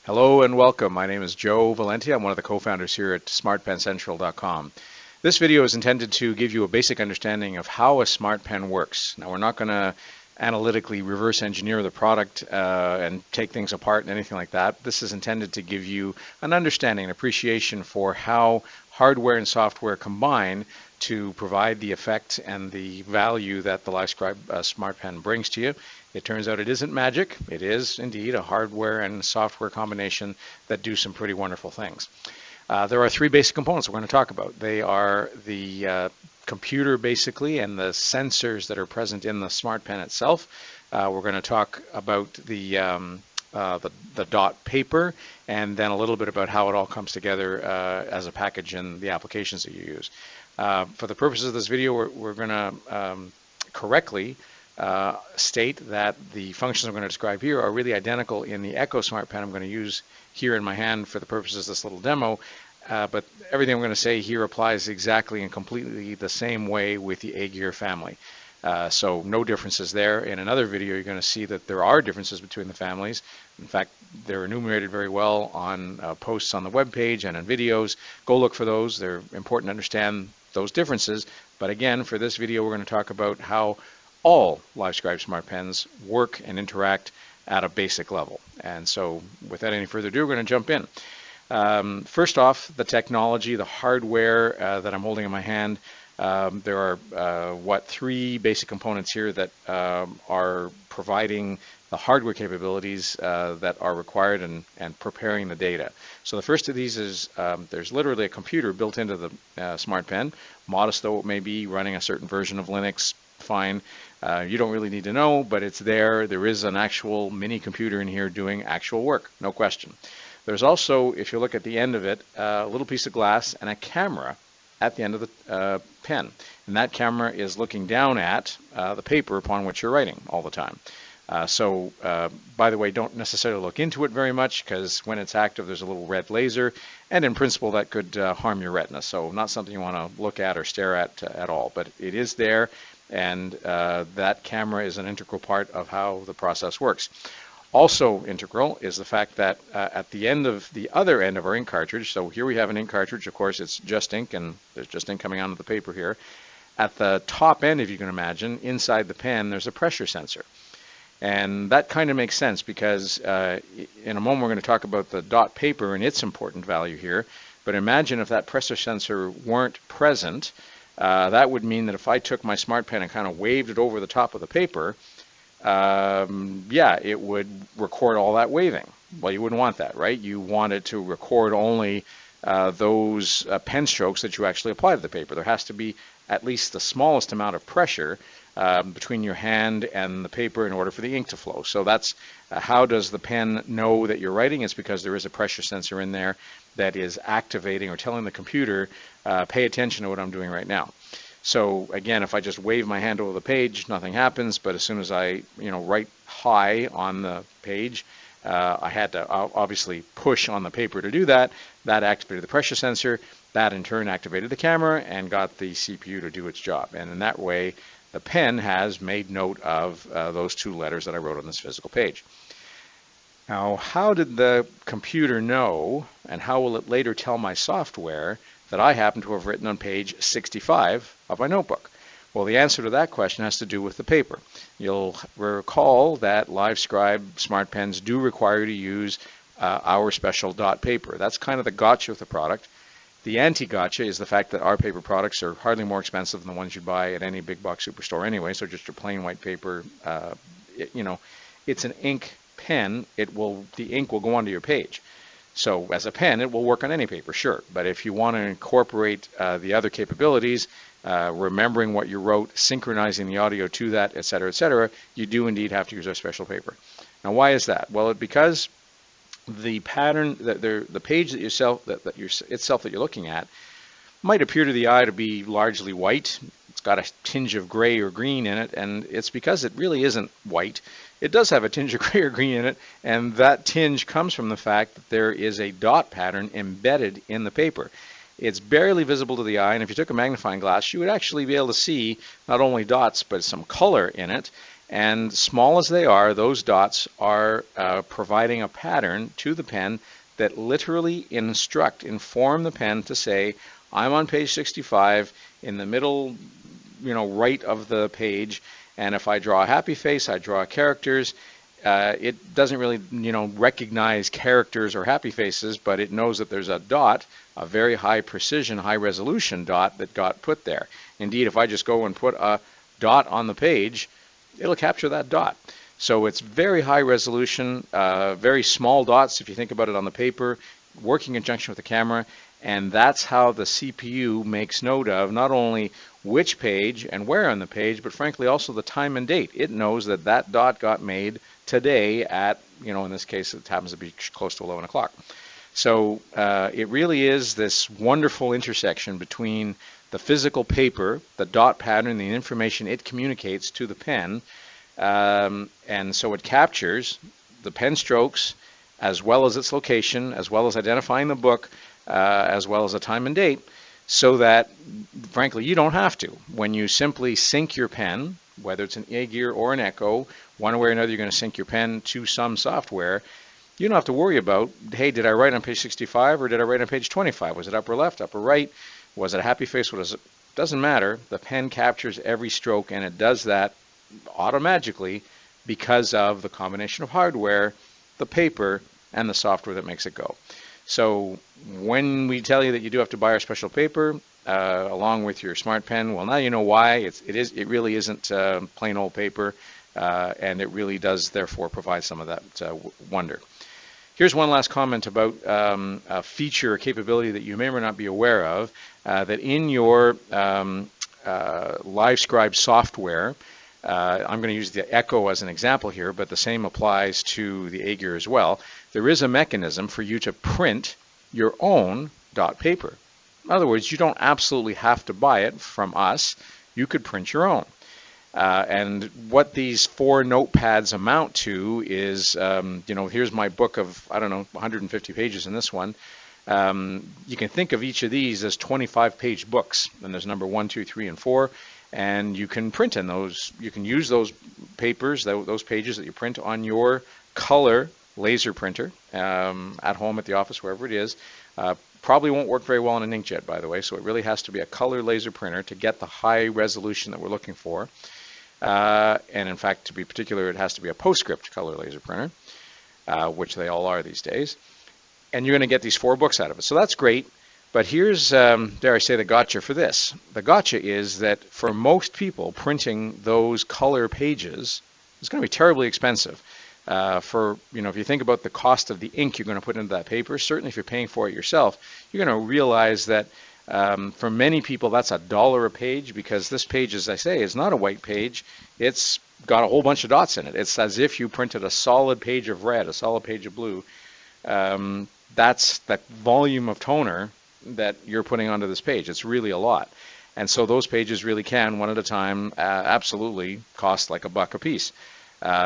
Hello and welcome. My name is Joe Valenti. I'm one of the co-founders here at smartpencentral.com. This video is intended to give you a basic understanding of how a smart pen works. Now, we're not going to analytically reverse engineer the product and take things apart and anything like that. This is intended to give you an understanding, an appreciation for how hardware and software combine to provide the effect and the value that the LiveScribe Smart Pen brings to you. It turns out it isn't magic. It is indeed a hardware and software combination that do some pretty wonderful things. There are three basic components we're going to talk about. They are the computer basically and the sensors that are present in the smart pen itself. We're going to talk about the dot paper and then a little bit about how it all comes together as a package and the applications that you use. For the purposes of this video, we're going to correctly state that the functions I'm going to describe here are really identical in the Echo Smart Pen I'm going to use here in my hand for the purposes of this little demo. But everything I'm going to say here applies exactly and completely the same way with the A-Gear family. So no differences there. In another video, you're going to see that there are differences between the families. In fact, they're enumerated very well on posts on the web page and in videos. Go look for those. They're important to understand those differences. But again, for this video, we're going to talk about how all LiveScribe Smart Pens work and interact at a basic level. And so without any further ado, we're going to jump in. First off, the technology, the hardware that I'm holding in my hand. There are three basic components here that are providing the hardware capabilities that are required and preparing the data. So the first of these is there's literally a computer built into the smart pen, modest though it may be, running a certain version of Linux. Fine. You don't really need to know, but it's there. There is an actual mini computer in here doing actual work, no question. There's also, if you look at the end of it, a little piece of glass and a camera at the end of the pen. And that camera is looking down at the paper upon which you're writing all the time. By the way, don't necessarily look into it very much because when it's active, there's a little red laser. And in principle, that could harm your retina. So not something you want to look at or stare at all. But it is there. And that camera is an integral part of how the process works. Also integral is the fact that at the end of the other end of our ink cartridge, so here we have an ink cartridge, of course it's just ink and there's just ink coming onto the paper here. At the top end, if you can imagine, inside the pen, there's a pressure sensor. And that kind of makes sense because in a moment we're going to talk about the dot paper and its important value here. But imagine if that pressure sensor weren't present. That would mean that if I took my smart pen and kind of waved it over the top of the paper, yeah, it would record all that waving. Well, you wouldn't want that, right? You want it to record only those pen strokes that you actually apply to the paper. There has to be at least the smallest amount of pressure between your hand and the paper in order for the ink to flow. So that's how does the pen know that you're writing? It's because there is a pressure sensor in there that is activating or telling the computer, pay attention to what I'm doing right now. So again, if I just wave my hand over the page, nothing happens. But as soon as I, write high on the page, I had to obviously push on the paper to do that. That activated the pressure sensor. That in turn activated the camera and got the CPU to do its job. And in that way, the pen has made note of those two letters that I wrote on this physical page. Now, how did the computer know, and how will it later tell my software that I happen to have written on page 65 of my notebook? Well, the answer to that question has to do with the paper. You'll recall that LiveScribe Smart Pens do require you to use our special dot paper. That's kind of the gotcha with the product. The anti-gotcha is the fact that our paper products are hardly more expensive than the ones you'd buy at any big box superstore anyway, so just your plain white paper, it's an ink pen. The ink will go onto your page. So as a pen, it will work on any paper, sure. But if you want to incorporate the other capabilities, remembering what you wrote, synchronizing the audio to that, et cetera, you do indeed have to use our special paper. Now, why is that? Well, because the pattern, the page that you're looking at might appear to the eye to be largely white. It's got a tinge of gray or green in it, and it's because it really isn't white. It does have a tinge of gray or green in it, and that tinge comes from the fact that there is a dot pattern embedded in the paper. It's barely visible to the eye, and if you took a magnifying glass, you would actually be able to see not only dots, but some color in it. And small as they are, those dots are providing a pattern to the pen that literally inform the pen to say, I'm on page 65 in the middle, right of the page, and if I draw a happy face, I draw characters. It doesn't really, recognize characters or happy faces, but it knows that there's a dot, a very high precision, high resolution dot that got put there. Indeed, if I just go and put a dot on the page, it'll capture that dot. So it's very high resolution, very small dots if you think about it on the paper, working in conjunction with the camera, and that's how the CPU makes note of not only which page and where on the page, but frankly also the time and date. It knows that that dot got made today at, in this case it happens to be close to 11 o'clock. So it really is this wonderful intersection between the physical paper, the dot pattern, the information it communicates to the pen, and so it captures the pen strokes as well as its location, as well as identifying the book, as well as the time and date, so that, frankly, you don't have to. When you simply sync your pen, whether it's an A-Gear or an Echo, one way or another you're going to sync your pen to some software, you don't have to worry about, hey, did I write on page 65 or did I write on page 25? Was it upper left, upper right? Was it a happy face? What is it? Doesn't matter. The pen captures every stroke, and it does that automatically because of the combination of hardware, the paper, and the software that makes it go. So when we tell you that you do have to buy our special paper along with your smart pen, well, now you know why. It really isn't plain old paper, and it really does therefore provide some of that wonder. Here's one last comment about a feature or capability that you may or may not be aware of, that in your LiveScribe software, I'm going to use the Echo as an example here, but the same applies to the A-Gear as well. There is a mechanism for you to print your own dot paper. In other words, you don't absolutely have to buy it from us. You could print your own. And what these 4 notepads amount to is, here's my book of, 150 pages in this one. You can think of each of these as 25-page books, and there's number 1, 2, 3, and 4. And you can print in those. You can use those papers, those pages that you print on your color laser printer at home, at the office, wherever it is. Probably won't work very well on an inkjet, by the way, so it really has to be a color laser printer to get the high resolution that we're looking for. And in fact, to be particular, it has to be a PostScript color laser printer, which they all are these days. And you're going to get these 4 books out of it. So that's great. But here's, dare I say, the gotcha for this. The gotcha is that for most people, printing those color pages is going to be terribly expensive. If you think about the cost of the ink you're going to put into that paper, certainly if you're paying for it yourself, you're going to realize that for many people that's $1 a page, because this page, as I say, is not a white page. It's got a whole bunch of dots in it. It's as if you printed a solid page of red, a solid page of blue. That's that volume of toner that you're putting onto this page. It's really a lot. And so those pages really can, one at a time, absolutely cost like $1 a piece.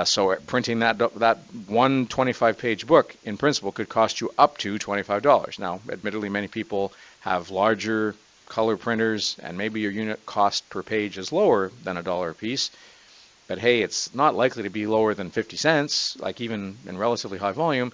So printing that one 25-page book, in principle, could cost you up to $25. Now, admittedly, many people have larger color printers, and maybe your unit cost per page is lower than $1 a piece. But hey, it's not likely to be lower than 50 cents, like even in relatively high volume.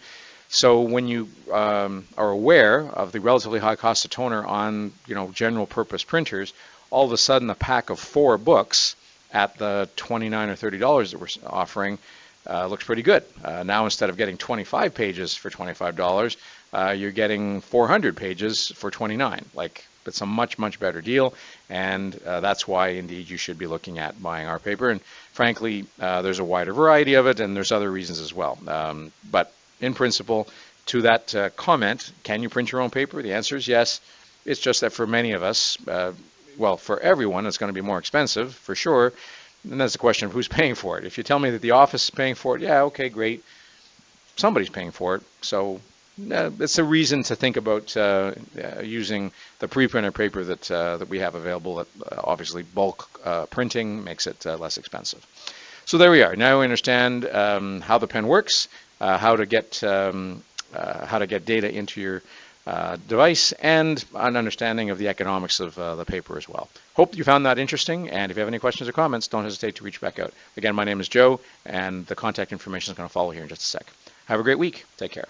So when you are aware of the relatively high cost of toner on, general purpose printers, all of a sudden a pack of 4 books at the $29 or $30 that we're offering looks pretty good. Now instead of getting 25 pages for $25, you're getting 400 pages for $29. It's a much, much better deal, and that's why indeed you should be looking at buying our paper. And frankly, there's a wider variety of it, and there's other reasons as well. But in principle, to that comment, can you print your own paper? The answer is yes. It's just that for many of us, for everyone, it's going to be more expensive, for sure. And that's the question of who's paying for it. If you tell me that the office is paying for it, yeah, okay, great. Somebody's paying for it. So it's a reason to think about using the pre-printer paper that we have available. That obviously bulk printing makes it less expensive. So there we are. Now we understand how the pen works, how to get data into your device and an understanding of the economics of the paper as well. Hope you found that interesting, and if you have any questions or comments, don't hesitate to reach back out. Again, my name is Joe, and the contact information is going to follow here in just a sec. Have a great week. Take care.